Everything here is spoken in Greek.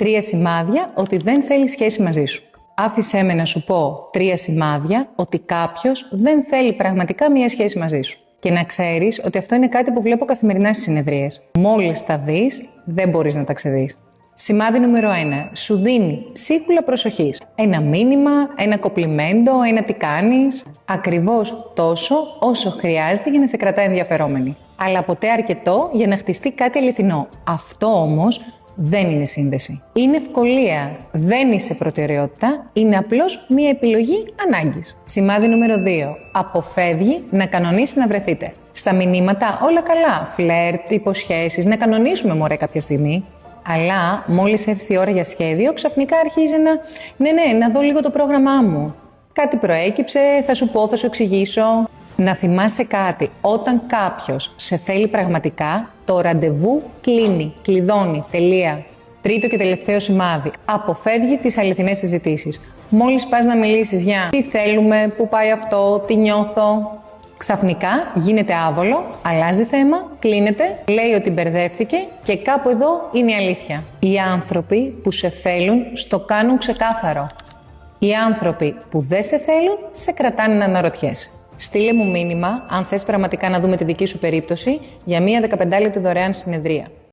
3 σημάδια ότι δεν θέλει σχέση μαζί σου. Άφησέ με να σου πω 3 σημάδια ότι κάποιος δεν θέλει πραγματικά μία σχέση μαζί σου. Και να ξέρεις ότι αυτό είναι κάτι που βλέπω καθημερινά στις συνεδρίες. Μόλις τα δεις, δεν μπορείς να τα ξεδείς. Σημάδι νούμερο 1. Σου δίνει ψίχουλα προσοχής. Ένα μήνυμα, ένα κοπλιμέντο, ένα τι κάνεις. Ακριβώς τόσο όσο χρειάζεται για να σε κρατάει ενδιαφερόμενη. Αλλά ποτέ αρκετό για να χτιστεί κάτι αληθινό. Αυτό όμως δεν είναι σύνδεση. Είναι ευκολία. Δεν είσαι προτεραιότητα. Είναι απλώς μία επιλογή ανάγκης. Σημάδι νούμερο 2. Αποφεύγει να κανονίσει να βρεθείτε. Στα μηνύματα όλα καλά. Φλερτ, υποσχέσεις, να κανονίσουμε μωρέ κάποια στιγμή. Αλλά μόλις έρθει η ώρα για σχέδιο, ξαφνικά αρχίζει να δω λίγο το πρόγραμμά μου. Κάτι προέκυψε, θα σου πω, θα σου εξηγήσω. Να θυμάσαι κάτι, όταν κάποιος σε θέλει πραγματικά, το ραντεβού κλείνει, κλειδώνει, τελεία. Τρίτο και τελευταίο σημάδι, αποφεύγει τις αληθινές συζητήσεις. Μόλις πας να μιλήσεις για τι θέλουμε, πού πάει αυτό, τι νιώθω, ξαφνικά γίνεται άβολο, αλλάζει θέμα, κλείνεται, λέει ότι μπερδεύτηκε και κάπου εδώ είναι η αλήθεια. Οι άνθρωποι που σε θέλουν στο κάνουν ξεκάθαρο. Οι άνθρωποι που δεν σε θέλουν σε κρατάνε να αναρωτιέσαι. Στείλε μου μήνυμα αν θες πραγματικά να δούμε τη δική σου περίπτωση για μία 15 λεπτή δωρεάν συνεδρία.